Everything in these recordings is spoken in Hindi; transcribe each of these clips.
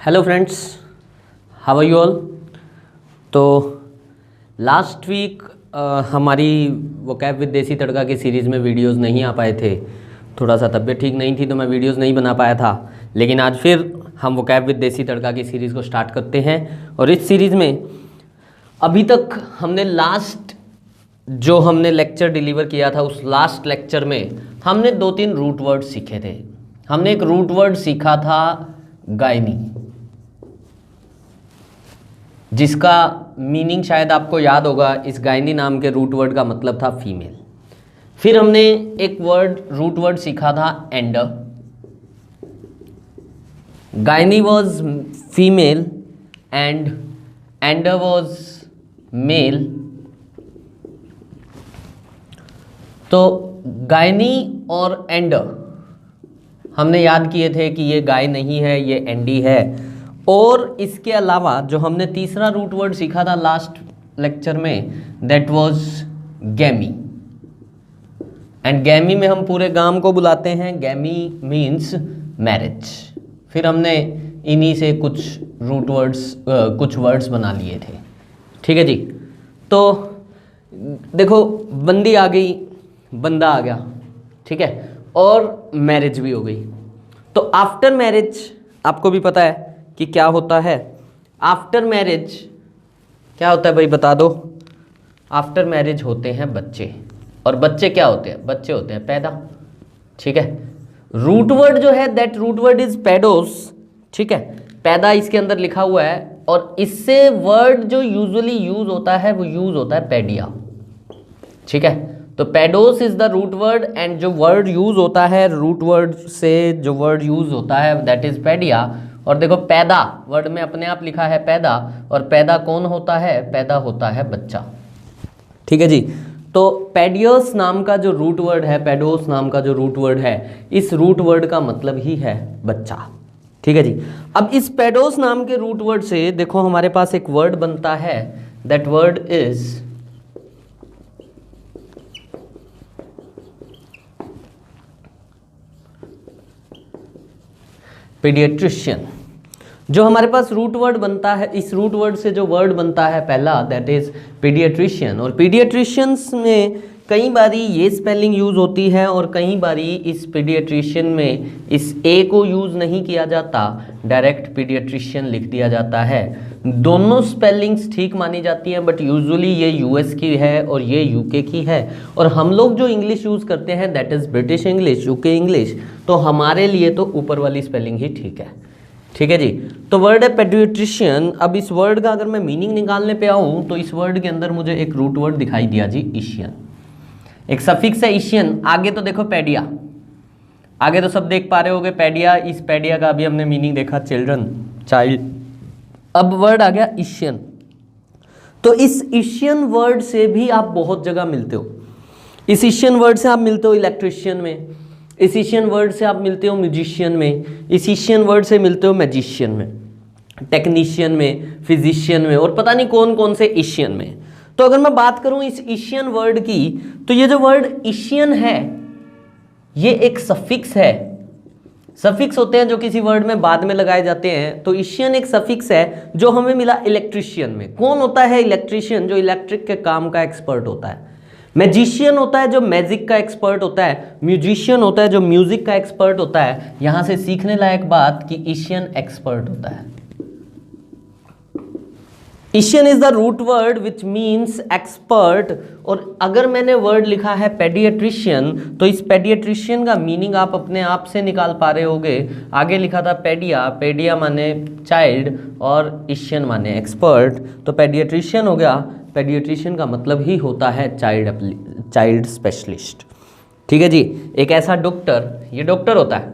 Hello friends, how are you all. तो लास्ट वीक हमारी वोकैब विद देसी तड़का की सीरीज़ में वीडियोस नहीं आ पाए थे। थोड़ा सा तबीयत ठीक नहीं थी तो मैं वीडियोस नहीं बना पाया था, लेकिन आज फिर हम वोकैब विद देसी तड़का की सीरीज़ को स्टार्ट करते हैं। और इस सीरीज़ में अभी तक हमने हमने लेक्चर डिलीवर किया था, उस लास्ट लेक्चर में हमने 2-3 रूट वर्ड सीखे थे। हमने एक रूट वर्ड सीखा था गायनी, जिसका मीनिंग शायद आपको याद होगा। इस गायनी नाम के रूट वर्ड का मतलब था फीमेल। फिर हमने एक रूट वर्ड सीखा था ander. Gyne was female and ander was male. तो गायनी और एंडर हमने याद किए थे कि ये गाय नहीं है, ये एंडी है। और इसके अलावा जो हमने तीसरा रूट वर्ड सीखा था लास्ट लेक्चर में, दैट वाज गैमी। एंड गैमी में हम पूरे गांव को बुलाते हैं। गैमी मीन्स मैरिज। फिर हमने इन्हीं से कुछ वर्ड्स बना लिए थे। ठीक है जी। तो देखो, बंदी आ गई, बंदा आ गया, ठीक है, और मैरिज भी हो गई। तो आफ्टर मैरिज आपको भी पता है कि क्या होता है। आफ्टर मैरिज क्या होता है भाई, बता दो। आफ्टर मैरिज होते हैं बच्चे। और बच्चे क्या होते हैं? बच्चे होते हैं पैदा। ठीक है। रूट वर्ड जो है, दैट रूट वर्ड इज पेडोस। ठीक है, पैदा इसके अंदर लिखा हुआ है। और इससे वर्ड जो यूजुअली यूज होता है वो यूज होता है पेडिया। ठीक है, तो pedos is the root word and जो वर्ड यूज होता है रूट वर्ड से, जो वर्ड यूज होता है दैट इज पेडिया। और देखो, पैदा वर्ड में अपने आप लिखा है पैदा, और पैदा कौन होता है? पैदा होता है बच्चा। ठीक है जी। तो पेडियोस नाम का जो रूट वर्ड है, पेडोस नाम का जो रूट वर्ड है, इस रूट वर्ड का मतलब ही है बच्चा। ठीक है जी। अब इस पेडोस नाम के रूट वर्ड से देखो हमारे पास एक वर्ड बनता है, दैट वर्ड इज पीडियाट्रिशियन। जो हमारे पास रूट वर्ड बनता है, इस रूट वर्ड से जो वर्ड बनता है पहला, दैट इज पीडियाट्रिशियन। और पीडियाट्रिशियंस में कई बारी ये स्पेलिंग यूज होती है और कई बारी इस पीडियाट्रिशियन में इस ए को यूज नहीं किया जाता, डायरेक्ट पीडियाट्रिशियन लिख दिया जाता है। दोनों स्पेलिंग्स ठीक मानी जाती हैं, बट यूजुअली ये यूएस की है और ये यूके की है। और हम लोग जो इंग्लिश यूज करते हैं that is British English, UK English. तो हमारे लिए तो ऊपर वाली स्पेलिंग ही ठीक है। ठीक है जी। तो वर्ड है पेडियाट्रिशियन। अब इस वर्ड का अगर मैं मीनिंग निकालने पे आऊँ तो इस वर्ड के अंदर मुझे एक रूट वर्ड दिखाई दिया जी, इशियन। एक सफिक्स है इशियन। आगे तो देखो पेडिया, आगे तो सब देख पा रहे होगे पेडिया। इस पेडिया का अभी हमने मीनिंग देखा, चिल्ड्रन, चाइल्ड। अब वर्ड आ गया इशियन। तो इस इशियन वर्ड से भी आप बहुत जगह मिलते हो। इस इशियन वर्ड से आप मिलते हो इलेक्ट्रिशियन में, इस इशियन वर्ड से आप मिलते हो म्यूजिशियन में, इस इशियन वर्ड से मिलते हो मैजिशियन में, टेक्नीशियन में, फिजिशियन में, और पता नहीं कौन कौन से इशियन में। तो अगर मैं बात करूं इस इशियन वर्ड की, तो ये जो वर्ड इशियन है ये एक सफिक्स है। सफिक्स होते हैं जो किसी वर्ड में बाद में लगाए जाते हैं। तो इशियन एक सफिक्स है जो हमें मिला इलेक्ट्रिशियन में। कौन होता है इलेक्ट्रिशियन? जो इलेक्ट्रिक के काम का एक्सपर्ट होता है। मैजिशियन होता है जो मैजिक का एक्सपर्ट होता है। म्यूजिशियन होता है जो म्यूजिक का एक्सपर्ट होता है। यहां से सीखने लायक बात कि इशियन एक्सपर्ट होता है। Ician is the root word which means expert. और अगर मैंने वर्ड लिखा है पेडियाट्रिशियन, तो इस पेडियाट्रिशियन का मीनिंग आप अपने आप से निकाल पा रहे होगे। आगे लिखा था पेडिया, पेडिया माने चाइल्ड और इशियन माने एक्सपर्ट। तो पेडियाट्रिशियन हो गया। पेडियाट्रिशियन का मतलब ही होता है चाइल्ड स्पेशलिस्ट। ठीक है जी। एक ऐसा डॉक्टर, ये डॉक्टर होता है,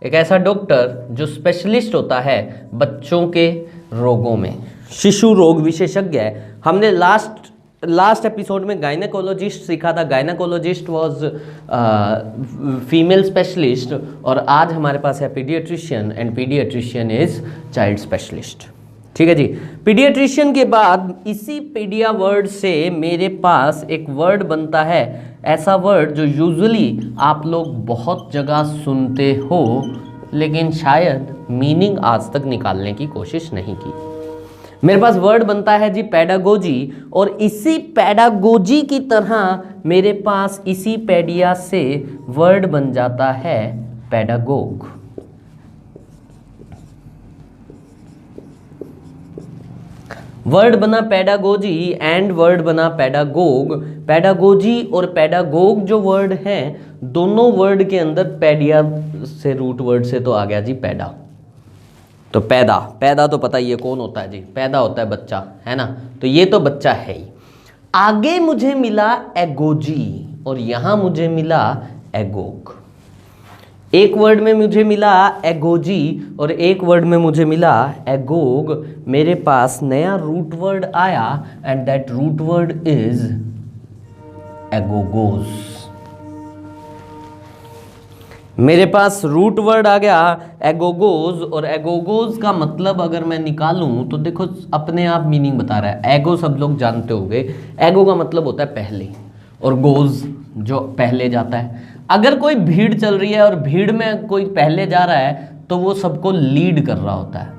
एक ऐसा डॉक्टर जो स्पेशलिस्ट होता है बच्चों के रोगों में, शिशु रोग विशेषज्ञ है। हमने लास्ट एपिसोड में गायनेकोलॉजिस्ट सीखा था। Gynaecologist was female specialist. और आज हमारे पास है paediatrician and paediatrician is child specialist. ठीक है जी। पीडियाट्रिशियन के बाद इसी पीडिया वर्ड से मेरे पास एक वर्ड बनता है, ऐसा वर्ड जो यूजुअली आप लोग बहुत जगह सुनते हो लेकिन शायद मीनिंग आज तक निकालने की कोशिश नहीं की। मेरे पास वर्ड बनता है जी पेडागोजी, और इसी पेडागोजी की तरह मेरे पास इसी पेडिया से वर्ड बन जाता है पेडागोग। वर्ड बना पेडागोजी एंड वर्ड बना पेडागोग। पेडागोजी और पेडागोग जो वर्ड हैं, दोनों वर्ड के अंदर पेडिया से रूट वर्ड से तो आ गया जी पैदा। तो पैदा, पैदा तो पता ही है कौन होता है जी, पैदा होता है बच्चा, है ना। तो ये तो बच्चा है ही। आगे मुझे मिला एगोजी और यहां मुझे मिला एगोग। एक वर्ड में मुझे मिला एगोजी और एक वर्ड में मुझे मिला एगोग। मेरे पास नया रूट वर्ड आया and that root word is agogos. मेरे पास रूट वर्ड आ गया एगोगोज, और एगोगोज का मतलब अगर मैं निकालूं तो देखो अपने आप मीनिंग बता रहा है। एगो सब लोग जानते होंगे, एगो का मतलब होता है पहले, और गोज जो पहले जाता है। अगर कोई भीड़ चल रही है और भीड़ में कोई पहले जा रहा है तो वो सबको लीड कर रहा होता है।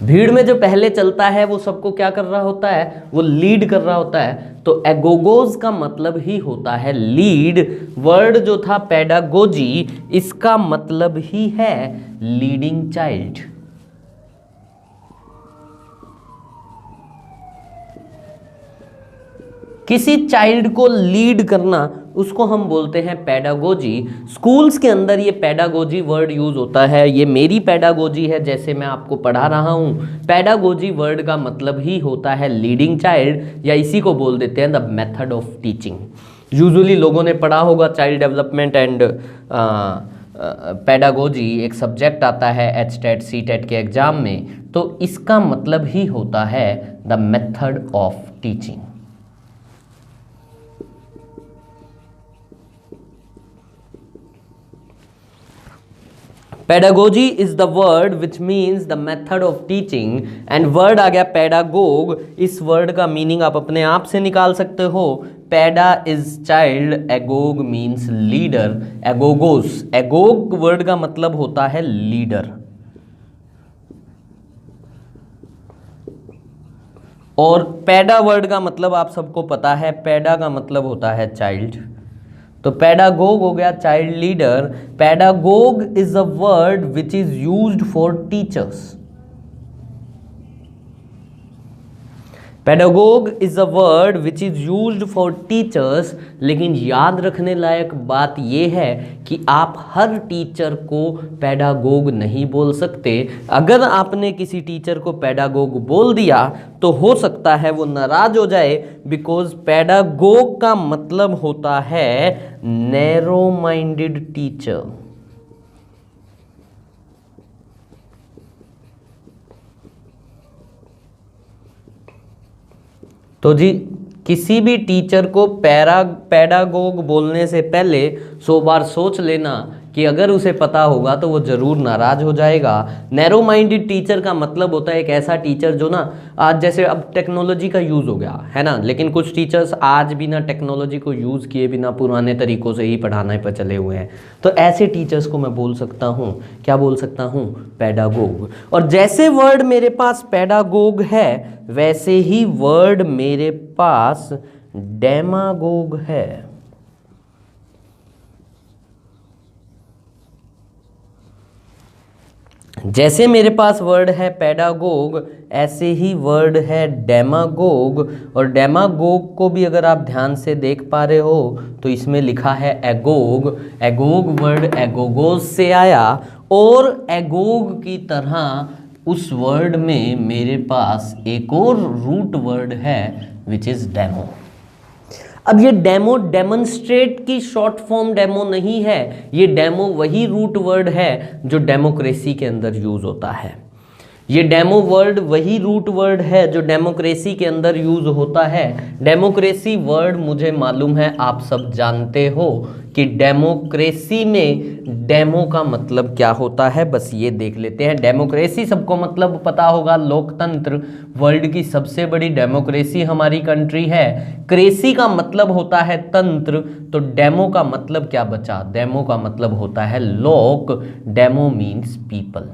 भीड़ में जो पहले चलता है वो सबको क्या कर रहा होता है, वो लीड कर रहा होता है। तो एगोगोज का मतलब ही होता है लीड। वर्ड जो था पेडागोजी, इसका मतलब ही है लीडिंग चाइल्ड। किसी चाइल्ड को लीड करना, उसको हम बोलते हैं पेडागोजी। स्कूल्स के अंदर ये पेडागोजी वर्ड यूज होता है। ये मेरी पेडागोजी है, जैसे मैं आपको पढ़ा रहा हूँ। पेडागोजी वर्ड का मतलब ही होता है लीडिंग चाइल्ड, या इसी को बोल देते हैं the method of teaching. Usually लोगों ने पढ़ा होगा चाइल्ड डेवलपमेंट एंड पेडागोजी, एक सब्जेक्ट आता है HTET CTET के एग्जाम में। तो इसका मतलब ही होता है the method of teaching. Pedagogy is the word which means the method of teaching, and word आ गया pedagogue। इस word का meaning आप अपने आप से निकाल सकते हो। Peda is child, agog means leader, agogos, agog word का मतलब होता है leader। और पैडा वर्ड का मतलब आप सबको पता है, पैडा का मतलब होता है चाइल्ड। तो पेडागोग हो गया child leader. Pedagogue is a word which is used for teachers. Pedagogue is a word which is used for teachers. लेकिन याद रखने लायक बात यह है कि आप हर टीचर को पेडागोग नहीं बोल सकते। अगर आपने किसी टीचर को पेडागोग बोल दिया तो हो सकता है वो नाराज हो जाए, बिकॉज पेडागोग का मतलब होता है नैरो माइंडेड टीचर। तो जी किसी भी टीचर को पेडागोग बोलने से पहले 100 बार सोच लेना कि अगर उसे पता होगा तो वो ज़रूर नाराज़ हो जाएगा। नैरो माइंडेड टीचर का मतलब होता है एक ऐसा टीचर जो ना, आज जैसे अब टेक्नोलॉजी का यूज़ हो गया है ना, लेकिन कुछ टीचर्स आज भी ना टेक्नोलॉजी को यूज़ किए बिना पुराने तरीक़ों से ही पढ़ाने पर चले हुए हैं। तो ऐसे टीचर्स को मैं बोल सकता हूँ, क्या बोल सकता हूँ, पेडागोग। और जैसे वर्ड मेरे पास पेडागोग है, वैसे ही वर्ड मेरे पास डेमागोग है। जैसे मेरे पास वर्ड है पेडागोग, ऐसे ही वर्ड है डेमागोग। और डेमागोग को भी अगर आप ध्यान से देख पा रहे हो तो इसमें लिखा है एगोग। एगोग वर्ड एगोगोज से आया, और एगोग की तरह उस वर्ड में मेरे पास एक और रूट वर्ड है विच इज़ डेमो। अब ये डेमो डेमोन्स्ट्रेट की शॉर्ट फॉर्म डेमो नहीं है, ये डेमो वही रूट वर्ड है जो डेमोक्रेसी के अंदर यूज होता है। ये डेमो वर्ड वही रूट वर्ड है जो डेमोक्रेसी के अंदर यूज होता है। डेमोक्रेसी वर्ड मुझे मालूम है, आप सब जानते हो कि डेमोक्रेसी में डेमो का मतलब क्या होता है, बस ये देख लेते हैं। डेमोक्रेसी सबको मतलब पता होगा, लोकतंत्र। वर्ल्ड की सबसे बड़ी डेमोक्रेसी हमारी कंट्री है। क्रेसी का मतलब होता है तंत्र, तो डेमो का मतलब क्या बचा, डेमो का मतलब होता है लोक। Demo means people.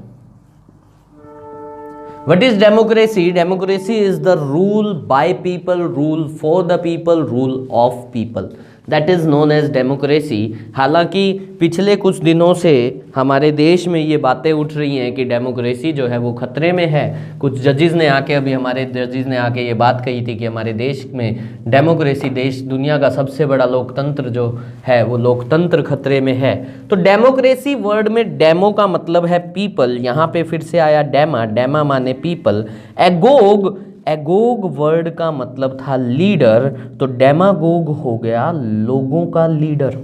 What is democracy? Democracy is the rule by people, rule for the people, rule of people. That is known as democracy. हालांकि पिछले कुछ दिनों से हमारे देश में ये बातें उठ रही हैं कि डेमोक्रेसी जो है वो खतरे में है। कुछ जजेस ने आके अभी हमारे जजेस ने आके ये बात कही थी कि हमारे देश में डेमोक्रेसी, देश दुनिया का सबसे बड़ा लोकतंत्र जो है वो लोकतंत्र खतरे में है। तो डेमोक्रेसी वर्ड में डेमो का मतलब है पीपल, यहाँ पे फिर से आया डेमा, डेमा माने पीपल। एगोग, एगोग वर्ड का मतलब था लीडर, तो डेमागोग हो गया लोगों का लीडर।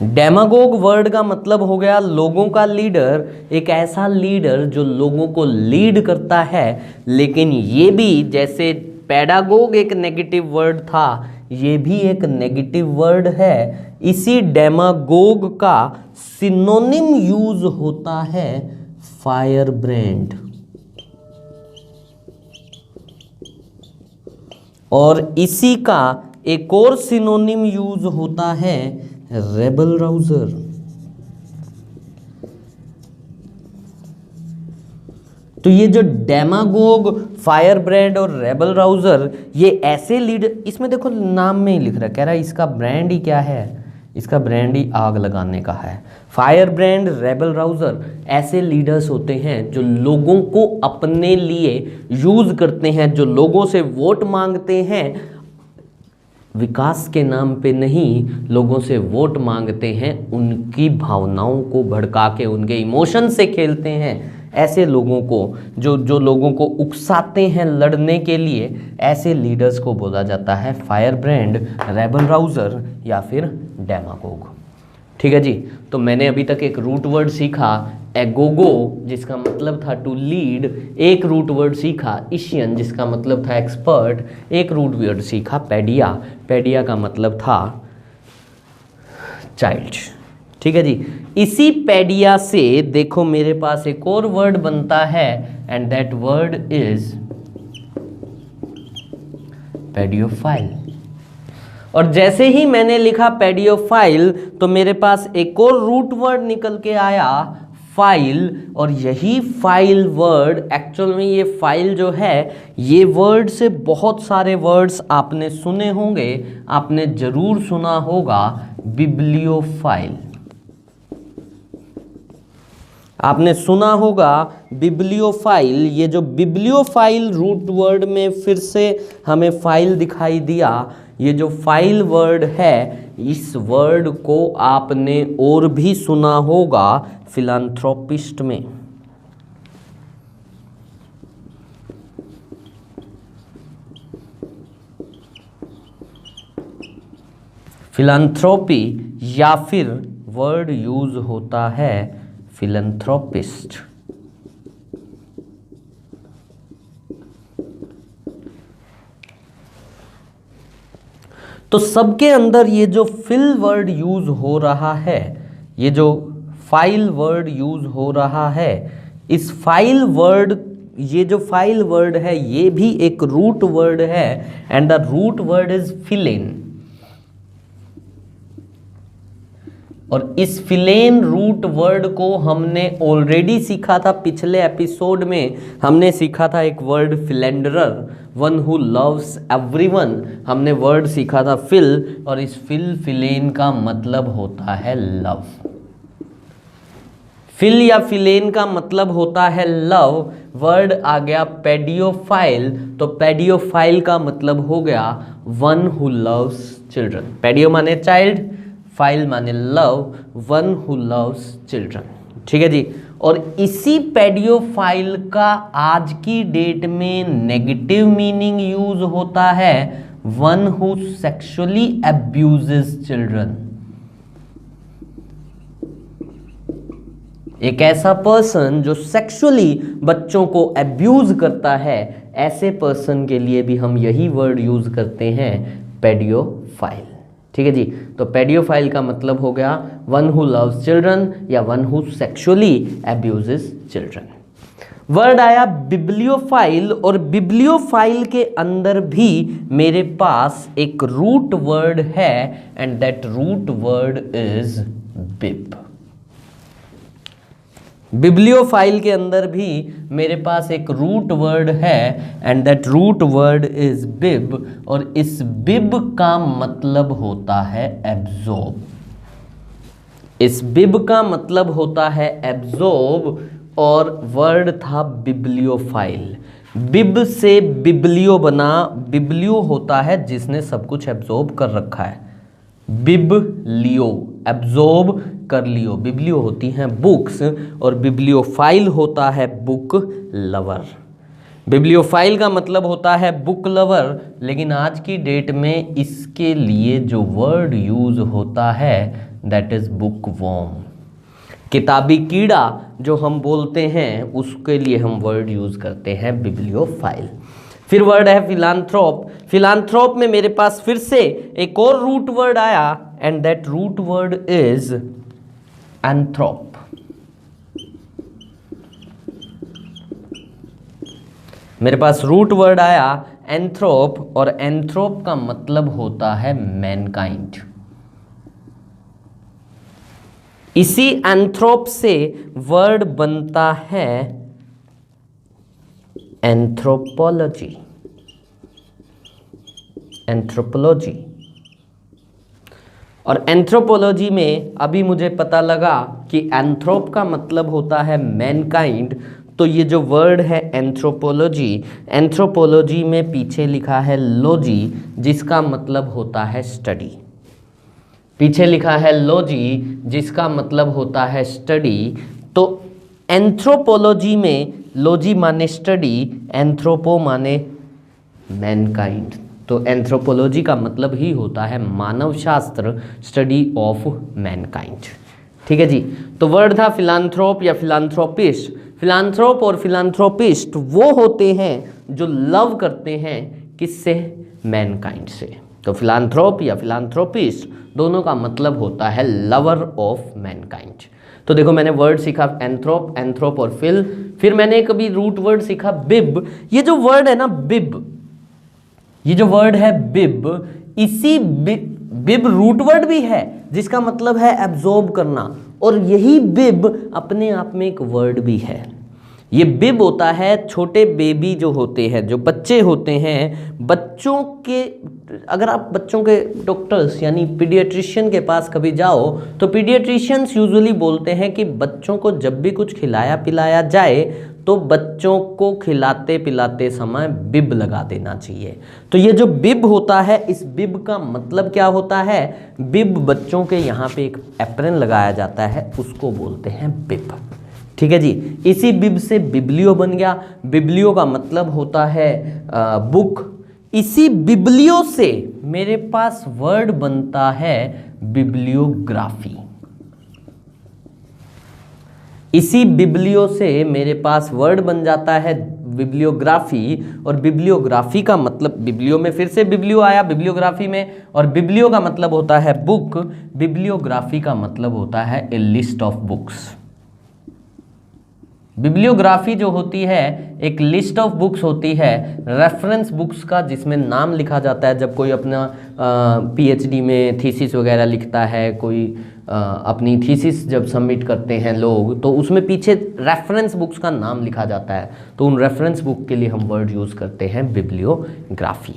डेमागोग वर्ड का मतलब हो गया लोगों का लीडर, एक ऐसा लीडर जो लोगों को लीड करता है। लेकिन ये भी जैसे पैडागोग एक नेगेटिव वर्ड था, ये भी एक नेगेटिव वर्ड है। इसी डेमागोग का सिनोनिम यूज होता है फायर ब्रांड, और इसी का एक और सिनोनिम यूज होता है रेबल राउजर। तो ये जो डेमागोग, फायर ब्रांड और रेबल राउजर, ये ऐसे लीडर, इसमें देखो नाम में ही लिख रहा है, कह रहा है इसका ब्रांड ही क्या है, इसका ब्रांड ही आग लगाने का है। फायर ब्रांड, रेबल राउजर ऐसे लीडर्स होते हैं जो लोगों को अपने लिए यूज करते हैं, जो लोगों से वोट मांगते हैं, विकास के नाम पे नहीं, लोगों से वोट मांगते हैं, उनकी भावनाओं को भड़का के उनके इमोशन से खेलते हैं। ऐसे लोगों को जो लोगों को उकसाते हैं लड़ने के लिए, ऐसे लीडर्स को बोला जाता है फायर ब्रांड, रेबल राउजर या फिर डेमागोग। ठीक है जी। तो मैंने अभी तक एक रूट वर्ड सीखा एगोगो, जिसका मतलब था टू लीड, एक रूट वर्ड सीखा इशियन, जिसका मतलब था एक्सपर्ट, एक रूट वर्ड सीखा पेडिया, पेडिया का मतलब था चाइल्ड। ठीक है जी। इसी पेडिया से देखो मेरे पास एक और वर्ड बनता है, एंड दैट वर्ड इज पेडियोफाइल। और जैसे ही मैंने लिखा पेडियोफाइल, तो मेरे पास एक और रूट वर्ड निकल के आया फाइल, और यही फाइल वर्ड, एक्चुअल में ये फाइल जो है, ये वर्ड से बहुत सारे वर्ड्स आपने सुने होंगे, आपने जरूर सुना होगा बिब्लियोफाइल, आपने सुना होगा बिब्लियोफाइल। ये जो बिब्लियोफाइल रूट वर्ड में फिर से हमें फाइल दिखाई दिया, ये जो फाइल वर्ड है, इस वर्ड को आपने और भी सुना होगा फिलैंथ्रोपिस्ट में। फिलैंथ्रोपी या फिर वर्ड यूज होता है फिलैंथ्रोपिस्ट। तो सबके अंदर ये जो फिल वर्ड यूज हो रहा है, ये जो फाइल वर्ड यूज हो रहा है, इस फाइल वर्ड, ये जो फाइल वर्ड है ये भी एक रूट वर्ड है, and the root word is philein. और इस फिलेन रूट वर्ड को हमने ऑलरेडी सीखा था, पिछले एपिसोड में हमने सीखा था एक word philanderer, one who loves everyone, हमने वर्ड सीखा था फिल, और इस फिलेन का मतलब होता है लव। फिल या फिलेन का मतलब होता है लव। वर्ड आ गया पेडियोफाइल, तो पेडियोफाइल का मतलब हो गया वन हु लव्स चिल्ड्रन। पेडियो माने चाइल्ड, फाइल माने love, one who loves children. ठीक है जी। और इसी पेडियोफाइल का आज की डेट में नेगेटिव मीनिंग यूज होता है one who sexually abuses children. एक ऐसा पर्सन जो सेक्सुअली बच्चों को अब्यूज करता है, ऐसे पर्सन के लिए भी हम यही वर्ड यूज करते हैं पेडियोफाइल। ठीक है जी। तो पेडियोफाइल का मतलब हो गया वन हु लव्स चिल्ड्रन या one who sexually abuses children. Word आया बिब्लियोफाइल, और बिब्लियोफाइल के अंदर भी मेरे पास एक रूट वर्ड है and that root word is bib. Bibliophile के अंदर भी मेरे पास एक रूट वर्ड है and that root word is bib, और इस बिब का मतलब होता है एब्जॉर्ब। इस बिब का मतलब होता है एब्जॉर्ब, और वर्ड था बिब्लियोफाइल। बिब से बिब्लियो बना। बिब्लियो होता है जिसने सब कुछ एब्जॉर्ब कर रखा है, बिब लियो एब्जॉर्ब कर लियो। बिब्लियो होती हैं बुक्स और बिब्लियोफाइल होता है बुक लवर। बिब्लियोफाइल का मतलब होता है बुक लवर, लेकिन आज की डेट में इसके लिए जो वर्ड यूज होता है दैट इज बुक वॉर्म। किताबी कीड़ा जो हम बोलते हैं उसके लिए हम वर्ड यूज करते हैं बिब्लियोफाइल। फिर वर्ड है फिलांथ्रोप। फिलांथ्रोप में मेरे पास फिर से एक और रूट वर्ड आया and that root word is anthrop. मेरे पास रूट वर्ड आया एंथ्रोप, और एंथ्रोप का मतलब होता है मैनकाइंड। इसी एंथ्रोप से वर्ड बनता है एंथ्रोपोलॉजी। एंथ्रोपोलॉजी, और एंथ्रोपोलॉजी में अभी मुझे पता लगा कि एंथ्रोप का मतलब होता है मैनकाइंड, तो ये जो वर्ड है एंथ्रोपोलॉजी, एंथ्रोपोलॉजी में पीछे लिखा है लॉजी जिसका मतलब होता है स्टडी। पीछे लिखा है लॉजी जिसका मतलब होता है स्टडी। तो एंथ्रोपोलॉजी में लॉजी माने स्टडी, एंथ्रोपो माने मैनकाइंड, तो एंथ्रोपोलॉजी का मतलब ही होता है मानव शास्त्र, स्टडी ऑफ मैनकाइंड। ठीक है जी। तो वर्ड था फिलांथ्रोप या फिलांथ्रोपिस्ट। फिलांथ्रोप और फिलांथ्रोपिस्ट वो होते हैं जो लव करते हैं किससे? मैनकाइंड से। तो फिलांथ्रोप या फिलांथ्रोपिस्ट दोनों का मतलब होता है लवर ऑफ मैनकाइंड। तो देखो मैंने वर्ड सीखा एंथ्रोप, एंथ्रोप और फिर मैंने कभी रूट वर्ड सीखा बिब। ये जो वर्ड है ना बिब, ये जो वर्ड है बिब, इसी बिब रूट वर्ड भी है जिसका मतलब है एब्जॉर्ब करना, और यही बिब अपने आप में एक वर्ड भी है। ये बिब होता है छोटे बेबी जो होते हैं, जो बच्चे होते हैं, बच्चों के, अगर आप बच्चों के डॉक्टर्स यानी पीडियाट्रिशियन के पास कभी जाओ तो पीडियाट्रिशियंस यूजुअली बोलते हैं कि बच्चों को जब भी कुछ खिलाया पिलाया जाए तो बच्चों को खिलाते पिलाते समय बिब लगा देना चाहिए। तो ये जो बिब होता है, इस बिब का मतलब क्या होता है? बिब बच्चों के यहाँ पे एक एप्रन लगाया जाता है, उसको बोलते हैं बिब। ठीक है जी। इसी बिब से बिब्लियो बन गया। बिब्लियो का मतलब होता है बुक। इसी बिब्लियो से मेरे पास वर्ड बनता है बिब्लियोग्राफी। इसी बिब्लियो से मेरे पास वर्ड बन जाता है बिब्लियोग्राफी, और बिब्लियोग्राफी का मतलब, बिब्लियो में फिर से बिब्लियो आया बिब्लियोग्राफी में, और बिब्लियो का मतलब होता है बुक, बिब्लियोग्राफी का मतलब होता है ए लिस्ट ऑफ बुक्स। बिब्लियोग्राफी जो होती है एक लिस्ट ऑफ बुक्स होती है, रेफरेंस बुक्स का, जिसमें नाम लिखा जाता है। जब कोई अपना पीएचडी में थीसिस वगैरह लिखता है, कोई अपनी थीसिस जब सबमिट करते हैं लोग, तो उसमें पीछे रेफरेंस बुक्स का नाम लिखा जाता है, तो उन रेफरेंस बुक के लिए हम वर्ड यूज़ करते हैं बिब्लियोग्राफी।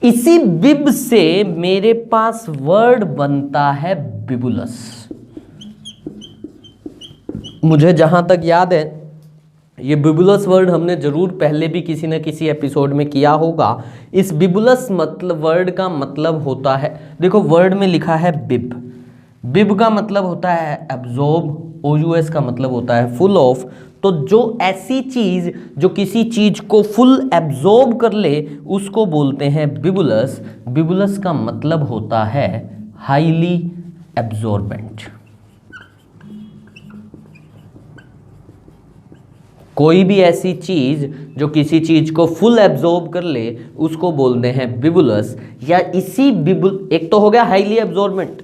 इसी बिब से मेरे पास वर्ड बनता है बिबुलस। मुझे जहाँ तक याद है ये बिबुलस वर्ड हमने जरूर पहले भी किसी न किसी एपिसोड में किया होगा। इस बिबुलस मतलब वर्ड का मतलब होता है, देखो वर्ड में लिखा है बिब, बिब का मतलब होता है एब्जॉर्ब, OUS का मतलब होता है फुल ऑफ। तो जो ऐसी चीज़ जो किसी चीज़ को फुल एब्जॉर्ब कर ले उसको बोलते हैं बिबुलस। बिबुलस का मतलब होता है हाईली एब्जॉर्बेंट। कोई भी ऐसी चीज़ जो किसी चीज़ को फुल एब्जॉर्ब कर ले उसको बोलते हैं बिबुलस। या इसी एक तो हो गया हाईली एब्जॉर्बेंट,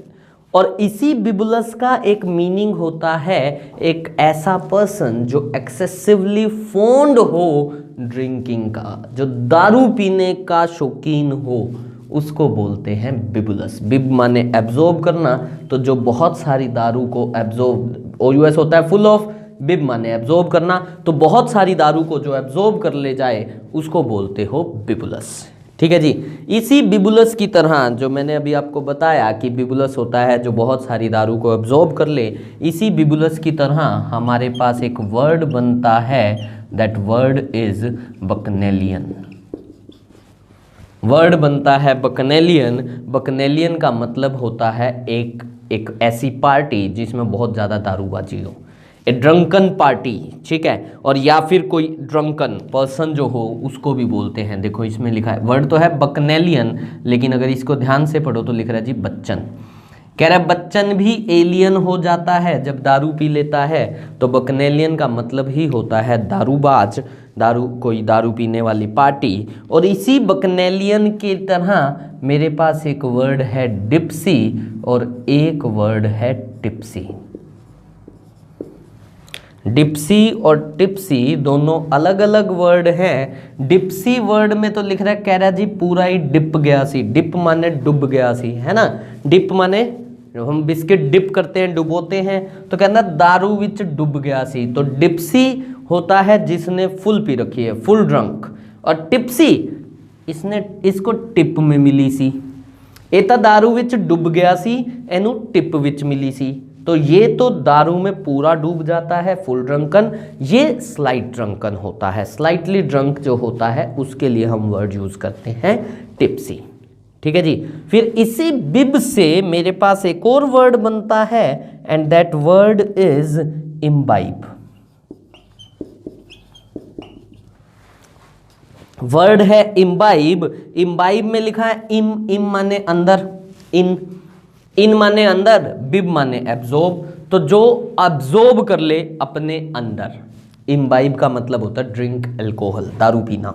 और इसी बिबुलस का एक मीनिंग होता है एक ऐसा पर्सन जो एक्सेसिवली फोन्ड हो ड्रिंकिंग का, जो दारू पीने का शौकीन हो, उसको बोलते हैं बिबुलस। बिब माने एब्जॉर्ब करना, तो जो बहुत सारी दारू को एब्जॉर्ब, OUS होता है फुल ऑफ, बिब माने एब्जॉर्ब करना, तो बहुत सारी दारू को जो एब्जॉर्ब कर ले जाए उसको बोलते हो बिबुलस। ठीक है जी। इसी बिबुलस की तरह जो मैंने अभी आपको बताया कि बिबुलस होता है जो बहुत सारी दारू को एब्जॉर्ब कर ले, इसी बिबुलस की तरह हमारे पास एक वर्ड बनता है, दैट वर्ड इज बकनेलियन। वर्ड बनता है बकनेलियन। बकनेलियन का मतलब होता है एक ऐसी पार्टी जिसमें बहुत ज़्यादा दारूबाजी हो, ए ड्रंकन पार्टी, ठीक है। और या फिर कोई ड्रंकन पर्सन जो हो उसको भी बोलते हैं। देखो इसमें लिखा है, वर्ड तो है बकनेलियन, लेकिन अगर इसको ध्यान से पढ़ो तो लिख रहा है जी बच्चन। कह रहा है बच्चन भी एलियन हो जाता है जब दारू पी लेता है, तो बकनेलियन का मतलब ही होता है दारूबाज, कोई दारू पीने वाली पार्टी। और इसी बकनेलियन की तरह मेरे पास एक वर्ड है डिप्सी और एक वर्ड है टिप्सी। डिप्सी और टिप्सी दोनों अलग अलग वर्ड हैं। डिप्सी वर्ड में तो लिख रहा है, कह रहा है जी पूरा ही डिप गया सी। डिप माने डूब गया सी, है ना। डिप माने हम बिस्किट डिप करते हैं, डुबोते हैं, तो कहना दारू विच डूब गया सी। तो डिप्सी होता है जिसने फुल पी रखी है, फुल ड्रंक। और टिप्सी इसको टिप में मिली सी। ये तो दारू विच डूब गया सी, एनू टिप विच मिली सी। तो ये तो दारू में पूरा डूब जाता है, फुल ड्रंकन। ये स्लाइट ड्रंकन होता है, स्लाइटली ड्रंक जो होता है उसके लिए हम वर्ड यूज करते हैं टिप्सी। ठीक है जी। फिर इसी बिब से मेरे पास एक और वर्ड बनता है, and that word is imbibe. Word है इम्बाइब। इम्बाइब में लिखा है इम माने अंदर, इन माने अंदर, बिब माने एब्जॉर्ब। तो जो एब्जॉर्ब कर ले अपने अंदर, इम्बाइब का मतलब होता है ड्रिंक अल्कोहल, दारू पीना।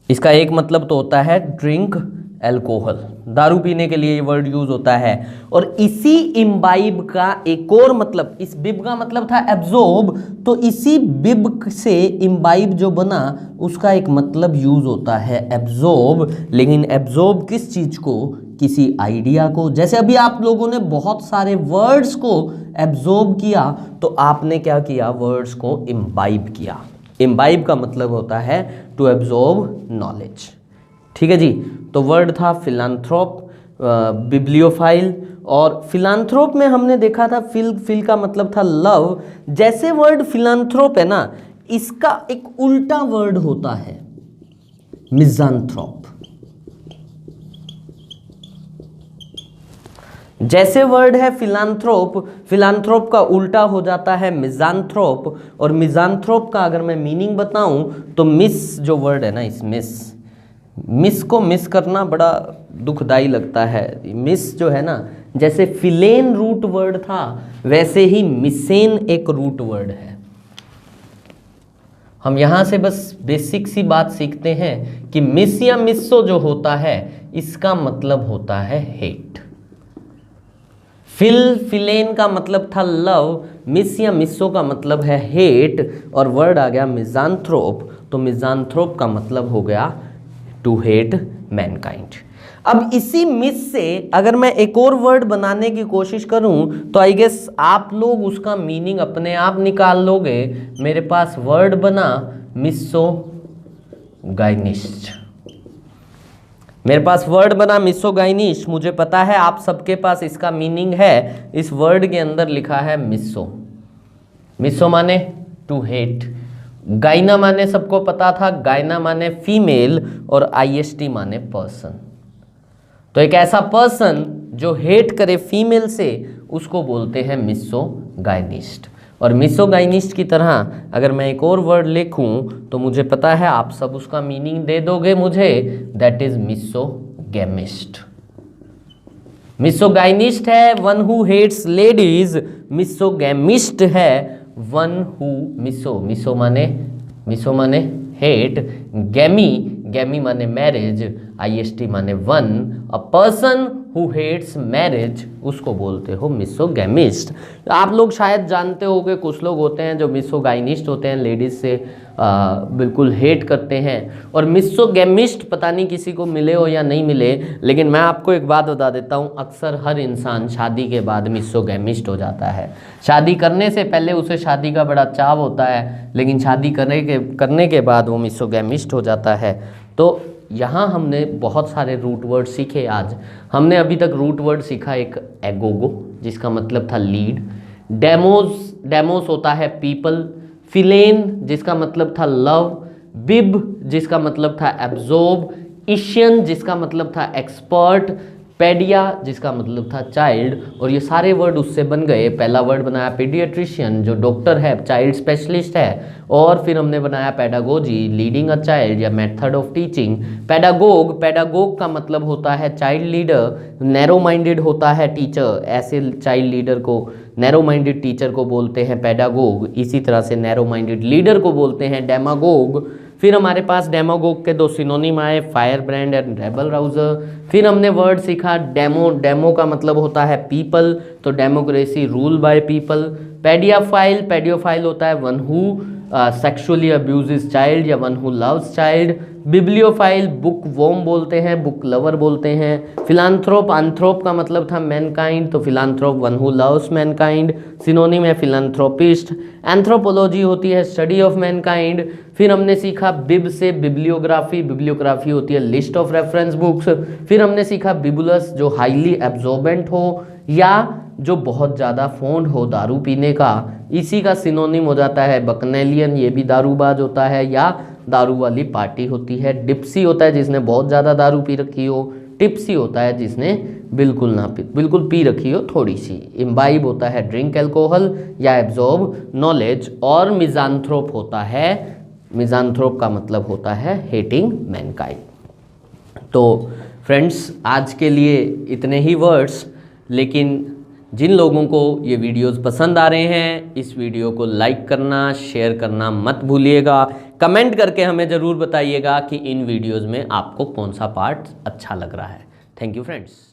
इसका एक मतलब तो होता है ड्रिंक अल्कोहल, दारू पीने के लिए ये वर्ड यूज होता है। और इसी इम्बाइब का एक और मतलब, इस बिब का मतलब था एब्जॉर्ब, तो इसी बिब से इम्बाइब जो बना उसका एक मतलब यूज होता है एब्जॉर्ब। लेकिन एब्जॉर्ब किस चीज को? किसी आइडिया को। जैसे अभी आप लोगों ने बहुत सारे वर्ड्स को एब्जॉर्ब किया, तो आपने क्या किया? वर्ड्स को इम्बाइब किया। इम्बाइब का मतलब होता है टू एब्जॉर्ब नॉलेज। ठीक है जी। तो वर्ड था फिलांथ्रोप, बिब्लियोफाइल। और फिलांथ्रोप में हमने देखा था फिल का मतलब था लव। जैसे वर्ड फिलांथ्रोप है ना, इसका एक उल्टा वर्ड होता है मिज़ांथ्रोप। जैसे वर्ड है फिलांथ्रोप, फिलांथ्रोप का उल्टा हो जाता है मिज़ांथ्रोप। और मिज़ांथ्रोप का अगर मैं मीनिंग बताऊं तो मिस जो वर्ड है ना, इस मिस को मिस करना बड़ा दुखदाई लगता है। मिस जो है ना, जैसे फिलेन रूट वर्ड था, वैसे ही मिसेन एक रूट वर्ड है। हम यहाँ से बस बेसिक सी बात सीखते हैं कि मिस या मिस्सो जो होता है, इसका मतलब होता है हेट। फिलेन का मतलब था लव, मिस या मिस्सो का मतलब है हेट। और वर्ड आ गया मिज़ांथ्रोप, तो मिज़ांथ्रोप का मतलब हो गया टू हेट मैनकाइंड। अब इसी मिस से अगर मैं एक और वर्ड बनाने की कोशिश करूं, तो आई गेस आप लोग उसका मीनिंग अपने आप निकाल लोगे। मेरे पास वर्ड बना मिसोगाइनिस्ट। मेरे पास वर्ड बना मिसोगाइनिस्ट। मुझे पता है आप सबके पास इसका मीनिंग है। इस वर्ड के अंदर लिखा है मिसो। मिसो माने टू हेट, गाइना माने सबको पता था, गाइना माने फीमेल, और आईएसटी माने पर्सन। तो एक ऐसा पर्सन जो हेट करे फीमेल से, उसको बोलते हैं मिसोगाइनिस्ट। और मिसोगाइनिस्ट की तरह अगर मैं एक और वर्ड लिखूं तो मुझे पता है आप सब उसका मीनिंग दे दोगे मुझे, दैट इज मिसोगैमिस्ट। मिसोगाइनिस्ट है one who hates ladies, misogamist है वन हु मिसो माने हेट, गैमी माने मैरिज, IST माने one, a person who hates marriage उसको बोलते हो मिसोगैमिस्ट। आप लोग शायद जानते होंगे कुछ लोग होते हैं जो मिसोगाइनिस्ट होते हैं, लेडीज से बिल्कुल हेट करते हैं, और मिसोगैमिस्ट पता नहीं किसी को मिले हो या नहीं मिले, लेकिन मैं आपको एक बात बता देता हूँ, अक्सर हर इंसान शादी के बाद मिसोगैमिस्ट हो जाता है। शादी करने से पहले उसे शादी का बड़ा चाव होता है, लेकिन शादी करने के बाद वो मिसोगैमिस्ट हो जाता है। तो यहाँ हमने बहुत सारे रूट वर्ड सीखे। आज हमने अभी तक रूट वर्ड सीखा एक एगोगो जिसका मतलब था लीड, डेमोस होता है पीपल, फिलेन जिसका मतलब था लव, बिब जिसका मतलब था एब्जॉर्ब, इशियन जिसका मतलब था एक्सपर्ट, पेडिया जिसका मतलब था चाइल्ड, और ये सारे वर्ड उससे बन गए। पहला वर्ड बनाया पीडियाट्रिशियन जो डॉक्टर है, चाइल्ड स्पेशलिस्ट है, और फिर हमने बनाया पेडागोजी, लीडिंग अ चाइल्ड या मेथड ऑफ टीचिंग। पेडागोग का मतलब होता है चाइल्ड लीडर, नैरो माइंडेड होता है टीचर, ऐसे चाइल्ड लीडर को नैरो माइंडेड टीचर को बोलते हैं पेडागोग। इसी तरह से नैरो माइंडेड लीडर को बोलते हैं डेमागोग। फिर हमारे पास डेमागोग के दो सिनोनिम आए, फायर ब्रांड एंड रेबल राउजर। फिर हमने वर्ड सीखा डेमो का मतलब होता है पीपल, तो democracy rule by people. Paedophile होता है one who sexually abuses child या one who loves child. Bibliophile bookworm बोलते हैं, बुक लवर बोलते हैं। फिलांथ्रोप, आंथ्रोप का मतलब था मैनकाइंड, तो philanthrope one who loves mankind, synonym है फिलांथ्रोपिस्ट। एंथ्रोपोलॉजी होती है स्टडी ऑफ मैनकाइंड। फिर हमने सीखा बिब से बिब्लियोग्राफी होती है लिस्ट ऑफ रेफरेंस बुक्स। फिर हमने सीखा बिबुलस जो हाईली एब्जॉर्बेंट हो या जो बहुत ज़्यादा फोंड हो दारू पीने का, इसी का सिनोनिम हो जाता है बकनेलियन, ये भी दारूबाज होता है या दारू वाली पार्टी होती है। डिप्सी होता है जिसने बहुत ज़्यादा दारू पी रखी हो, टिप्सी होता है जिसने बिल्कुल पी रखी हो थोड़ी सी। इम्बाइब होता है ड्रिंक एल्कोहल या एब्जॉर्ब नॉलेज, और मिजांथ्रोप होता है, मिजांथ्रोप का मतलब होता है हेटिंग मैनकाइंड। तो फ्रेंड्स आज के लिए इतने ही वर्ड्स, लेकिन जिन लोगों को ये वीडियोस पसंद आ रहे हैं इस वीडियो को लाइक करना, शेयर करना मत भूलिएगा। कमेंट करके हमें ज़रूर बताइएगा कि इन वीडियोस में आपको कौन सा पार्ट अच्छा लग रहा है। Thank you friends.